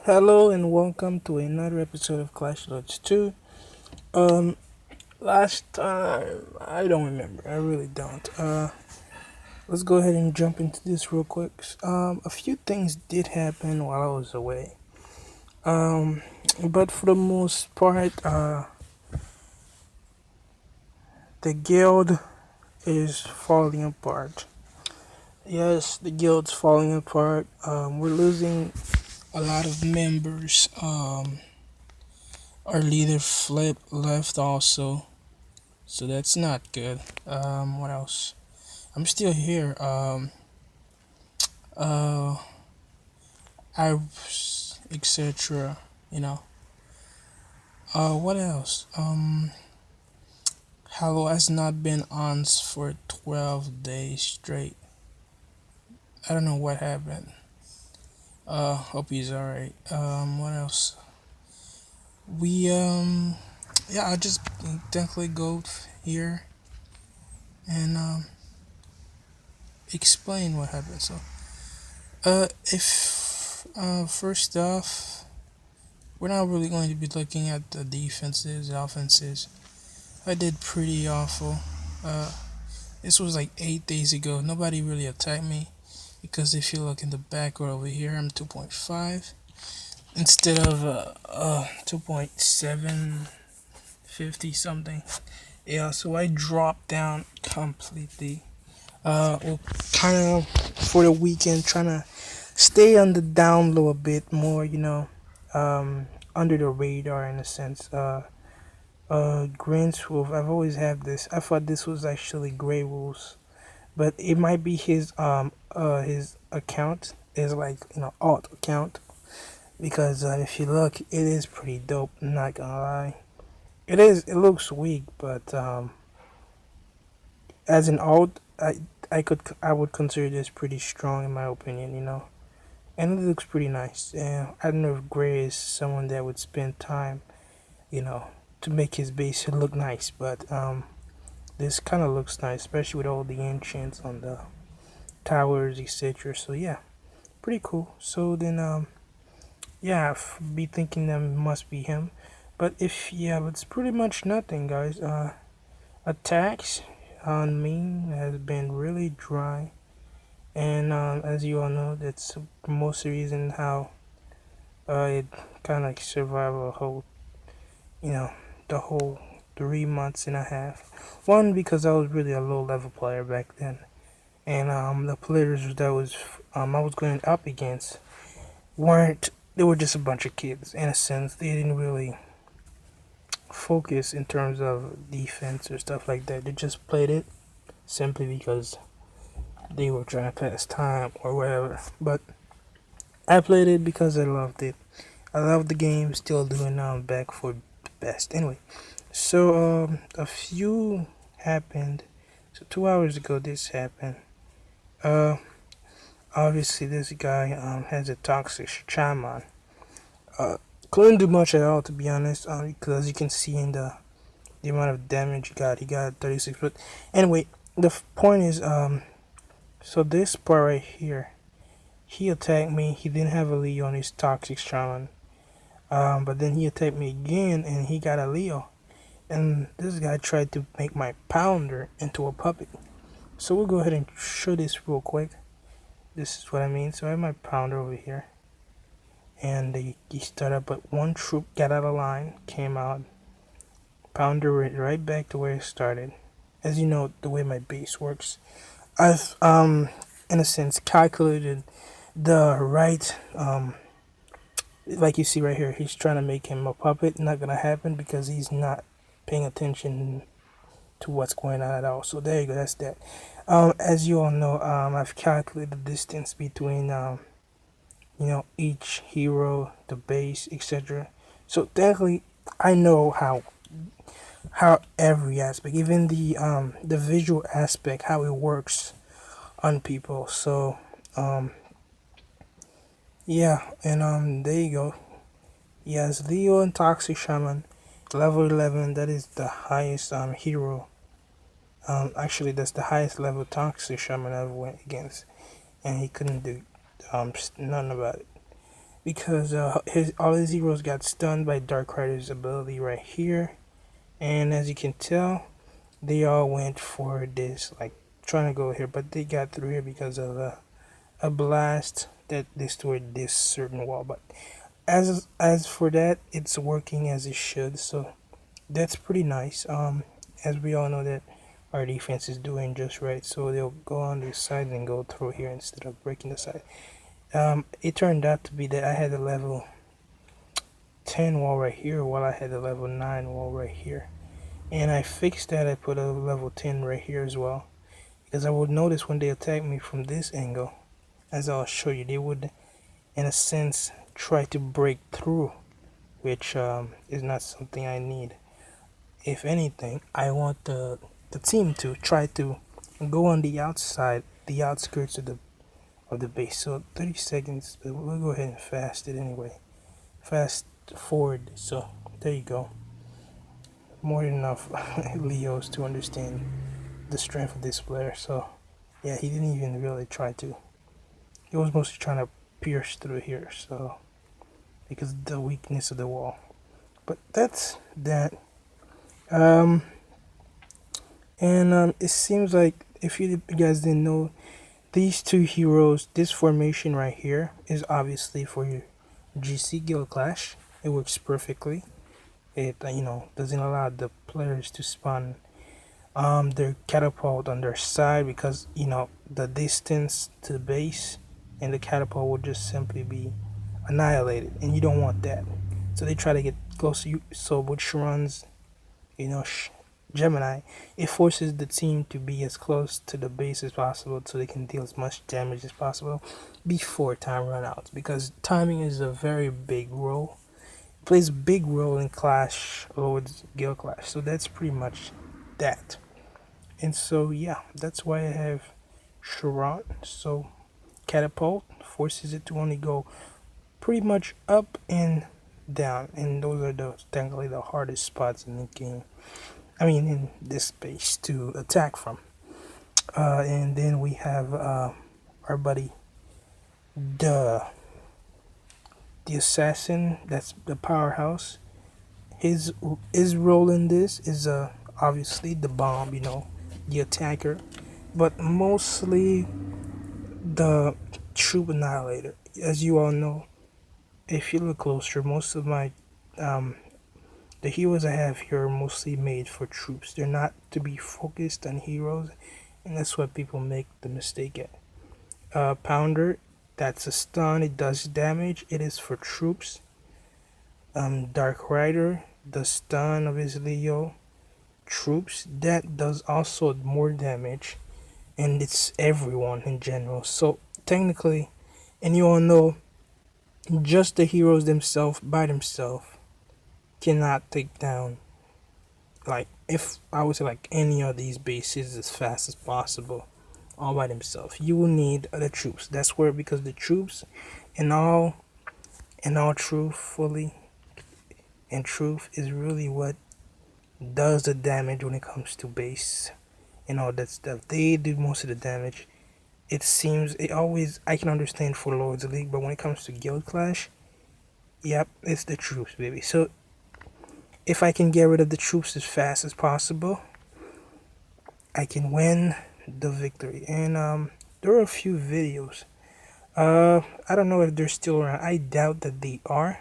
Hello and welcome to another episode of COL2. Um, last time I don't remember. I really don't. Let's go ahead and jump into this real quick. A few things did happen while I was away. But for the most part, the guild is falling apart. Yes, the guild's falling apart. We're losing a lot of members. Our leader flip left also. So that's not good. What else? I'm still here. Uh, I, etc. You know. What else? Hello has not been on for 12 days straight. I don't know what happened. Hope he's alright. What else? We, yeah, I'll just definitely go here and, explain what happened. So, if, first off, we're not really going to be looking at the defenses, the offenses. I did pretty awful. Uh, this was like 8 days ago. Nobody really attacked me because if you look in the background over here, I'm 2.5 instead of 2.750 something. Yeah, so I dropped down completely. Well, kind of for the weekend, trying to stay on the down low a bit more, under the radar in a sense. Grant's Wolf. I've always had this. I thought this was actually Grey Wolves, but it might be his account is like alt account because if you look, it is pretty dope. I'm not gonna lie. It is. It looks weak, but as an alt, I would consider this pretty strong in my opinion. And it looks pretty nice. And I don't know if Gray is someone that would spend time, you know, to make his base look nice, but this kind of looks nice, especially with all the enchants on the towers, etc. So yeah, pretty cool. So then, yeah, be thinking that must be him, but but it's pretty much nothing, guys. Attacks on me has been really dry, and as you all know, that's most reason how it kind of like survived a whole, you know, the whole 3 months and a half. One, because I was really a low level player back then, and the players that I was going up against weren't. They were just a bunch of kids in a sense. They didn't really focus in terms of defense or stuff like that. They just played it simply because they were trying to pass time or whatever. But I played it because I loved it. I love the game. Still doing now. I'm back for the best. Anyway, so a few happened. So 2 hours ago, this happened. Uh, Obviously this guy has a toxic shaman. Uh, couldn't do much at all to be honest. Because as you can see in the amount of damage he got 36. But anyway, the point is so this part right here, he attacked me. He didn't have a Leo on his toxic shaman. But then he attacked me again and he got a Leo. And this guy tried to make my pounder into a puppet. So we'll go ahead and show this real quick. This is what I mean. So I have my pounder over here. And he started up, but one troop got out of line, came out, pounder it right back to where it started. As you know, the way my base works, I've in a sense calculated the right like you see right here. He's trying to make him a puppet. Not gonna happen because he's not paying attention to what's going on at all. So there you go. That's that. As you all know, I've calculated the distance between each hero, the base, etc. So technically, I know how every aspect, even the visual aspect, how it works on people. So yeah, and there you go. Yes, Leo and Toxic Shaman, level 11. That is the highest hero. Actually, that's the highest level Toxic Shaman I ever went against, and he couldn't do nothing about it. because all his heroes got stunned by Dark Rider's ability right here, and as you can tell, they all went for this, like trying to go here, but they got through here because of a blast that destroyed this certain wall. But as for that, it's working as it should, so that's pretty nice. As we all know that our defense is doing just right, so they'll go on the side and go through here instead of breaking the side. It turned out to be that I had a level 10 wall right here while I had a level 9 wall right here. And I fixed that. I put a level 10 right here as well, because I would notice when they attack me from this angle, as I'll show you, they would in a sense try to break through, which is not something I need. If anything, I want the team to try to go on the outside, the outskirts of the base. So 30 seconds, but we'll go ahead and fast it anyway. Fast forward. So there you go. More than enough Leos to understand the strength of this player. So yeah, he didn't even really try to. He was mostly trying to pierce through here. So because of the weakness of the wall. But that's that. It seems like if you guys didn't know, these two heroes, this formation right here is obviously for your GC Guild Clash. It works perfectly. It doesn't allow the players to spawn their catapult on their side, because the distance to the base and the catapult will just simply be annihilated, and you don't want that. So they try to get close to you. So which runs, Gemini, it forces the team to be as close to the base as possible so they can deal as much damage as possible before time run out, because timing is a very big role. It plays a big role in Clash Lords Guild Clash. So that's pretty much that. And so yeah, that's why I have Sharon. So catapult forces it to only go pretty much up and down, and those are technically the hardest spots in the game. I mean, in this space to attack from. And then we have our buddy, the assassin. That's the powerhouse. His role in this is obviously the bomb, the attacker, but mostly the troop annihilator. As you all know, if you look closer, most of my the heroes I have here are mostly made for troops. They're not to be focused on heroes, and that's what people make the mistake at. Pounder, that's a stun. It does damage. It is for troops. Dark Rider, the stun of his Leo, troops. That does also more damage, and it's everyone in general. So technically, and you all know, just the heroes themselves by themselves cannot take down, like, if I would say, like, any of these bases as fast as possible all by themselves. You will need the troops. That's where, because the troops and all truthfully and truth is really what does the damage when it comes to base and all that stuff. They do most of the damage. It seems, I can understand for Lords League, but when it comes to Guild Clash, yep, it's the troops, baby. So if I can get rid of the troops as fast as possible, I can win the victory. And there are a few videos. I don't know if they're still around. I doubt that they are,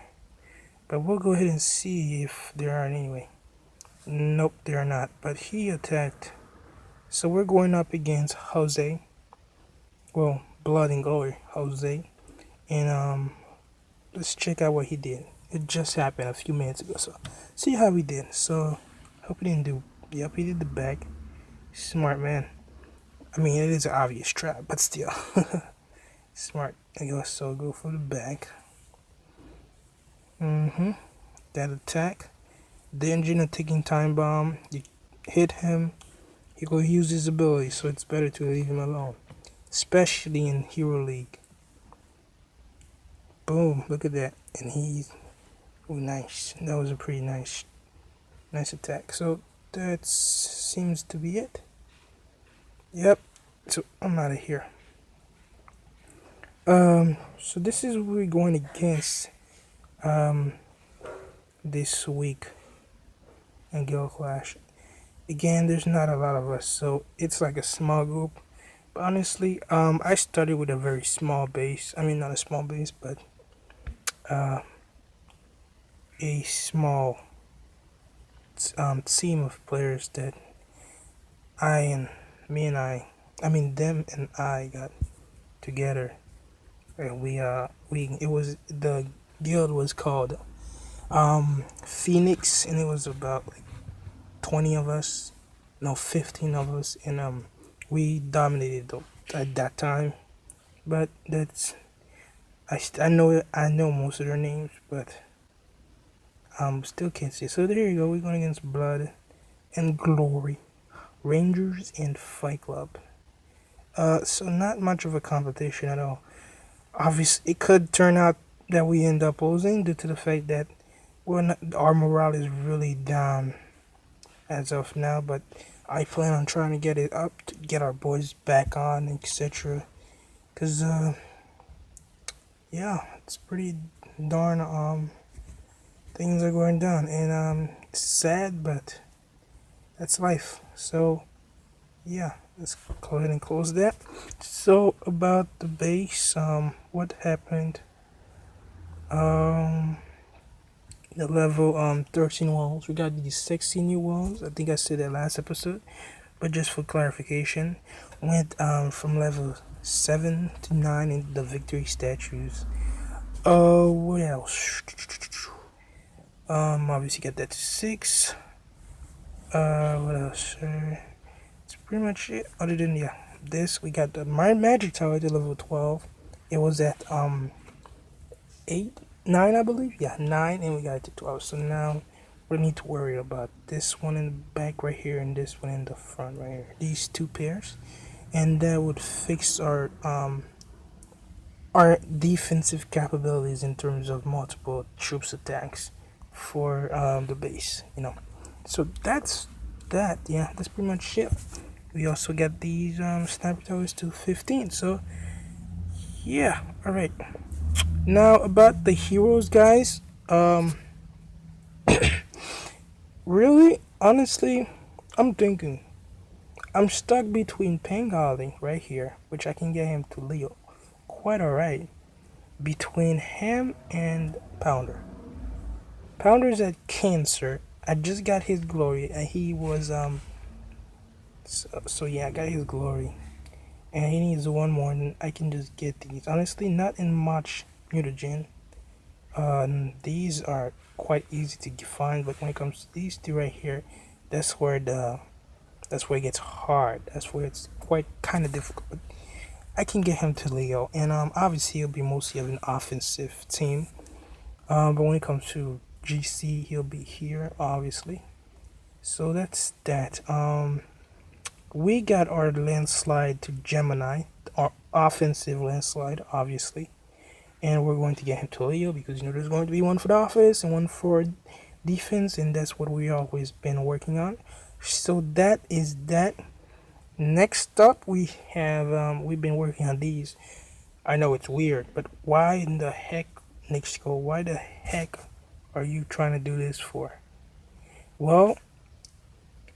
but we'll go ahead and see if they are anyway. Nope, they are not. But he attacked. So we're going up against Jose. Well, Blood and Glory Jose. And let's check out what he did. It just happened a few minutes ago, so see how he did. So hope he didn't do. Yep, he did the back. Smart man. I mean, it is an obvious trap, but still. Smart. I guess so. Go for the back. That attack. The engine of ticking time bomb. You hit him, he will use his ability, so it's better to leave him alone, especially in Hero League. Boom! Look at that, and he's nice. That was a pretty nice attack. So that seems to be it. Yep. So I'm out of here. So this is what we're going against um this week in Guild Clash. Again, there's not a lot of us, so it's like a small group. But honestly, I started with a very small base. I mean, not a small base, but uh, a small team of players that I and me and I mean them and I got together, and we it was the guild was called Phoenix, and it was about like 20 of us, no 15 of us, and we dominated at that time. But that's I know most of their names, but still can't see. So there you go. We're going against Blood and Glory, Rangers and Fight Club. So not much of a competition at all. Obviously, it could turn out that we end up losing due to the fact that our morale is really down as of now. But I plan on trying to get it up to get our boys back on, etc. Cause yeah, it's pretty darn things are going down, and it's sad, but that's life. So yeah, let's go ahead and close that. So about the base, what happened? Um, the level 13 walls. We got these 16 new walls. I think I said that last episode, but just for clarification, went from level 7 to 9 in the victory statues. What else? Obviously got that to 6. What else? It's pretty much it. Other than yeah, this we got the my magic tower to level 12. It was at 8, 9 I believe. Yeah, 9, and we got it to 12. So now we need to worry about this one in the back right here and this one in the front right here. These two pairs, and that would fix our defensive capabilities in terms of multiple troops attacks for the base. You know, so that's that. Yeah, that's pretty much it. We also got these sniper towers to 15. So yeah, all right. Now about the heroes, guys. Really, honestly, I'm thinking I'm stuck between Pengali right here, which I can get him to Leo, quite alright. Between him and Pounder. Pounder's at Cancer. I just got his glory, and he was So yeah, I got his glory, and he needs one more, and I can just get these. Honestly, not in much mutagen. These are quite easy to find, but when it comes to these two right here, that's where it gets hard. That's where it's quite kind of difficult. But I can get him to Leo, and obviously he'll be mostly of an offensive team. But when it comes to GC, he'll be here, obviously. So that's that. We got our landslide to Gemini, our offensive landslide, obviously. And we're going to get him to Leo because you know there's going to be one for the office and one for defense, and that's what we always been working on. So that is that. Next up, we have we've been working on these. I know it's weird, but why in the heck, Nixco? Why the heck are you trying to do this for? Well,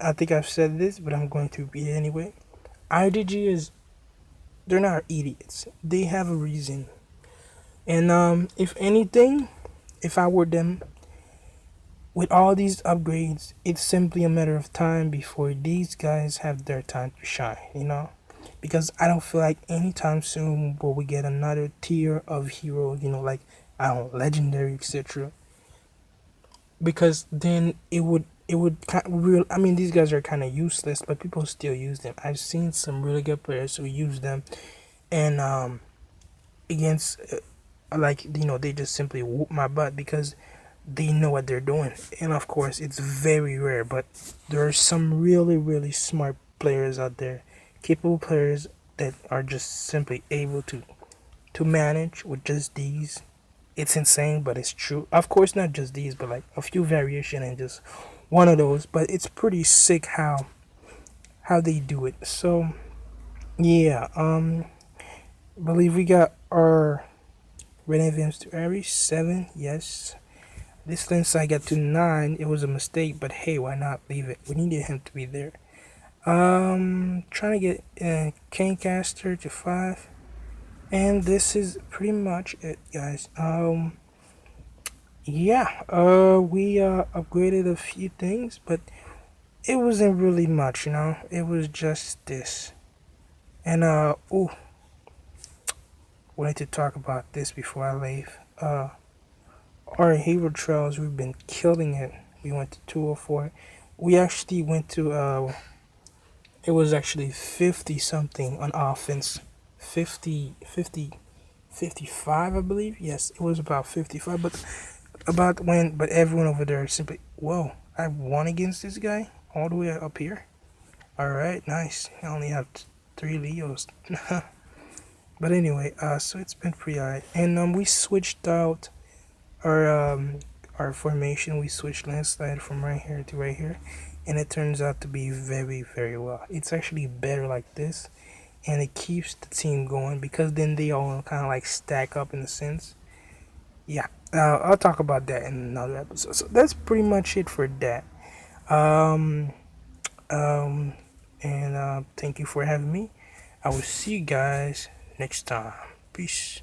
I think I've said this, but I'm going to repeat it anyway. IDG is they're not idiots. They have a reason. And if anything, if I were them, with all these upgrades, it's simply a matter of time before these guys have their time to shine, you know? Because I don't feel like anytime soon will we get another tier of heroes, you know, like I don't know, legendary, etc. Because then it would kind of real. I mean, these guys are kind of useless, but people still use them. I've seen some really good players who use them, and against like you know they just simply whoop my butt because they know what they're doing. And of course, it's very rare, but there are some really smart players out there, capable players that are just simply able to manage with just these. It's insane, but it's true. Of course, not just these, but like a few variation and just one of those. But it's pretty sick how they do it. So yeah, I believe we got Our red envyings to Aries 7. Yes. This lens I got to 9. It was a mistake, but hey, why not leave it? We needed him to be there. Trying to get Canecaster to 5. And this is pretty much it, guys. Yeah, we upgraded a few things, but it wasn't really much, you know. It was just this. And oh, wanted to talk about this before I leave. Our hero trails, we've been killing it. We went to 204. We actually went to it was actually 50 something on offense. 55, I believe. Yes, it was about 55, but everyone over there simply, whoa, I won against this guy all the way up here. All right, nice. I only have 3 Leos. But anyway, so it's been pretty alright. And we switched out our our formation. We switched landslide from right here to right here, and it turns out to be very, very well. It's actually better like this, and it keeps the team going because then they all kind of like stack up in a sense. Yeah, I'll talk about that in another episode. So that's pretty much it for that. Um, um, and thank you for having me. I will see you guys next time. Peace.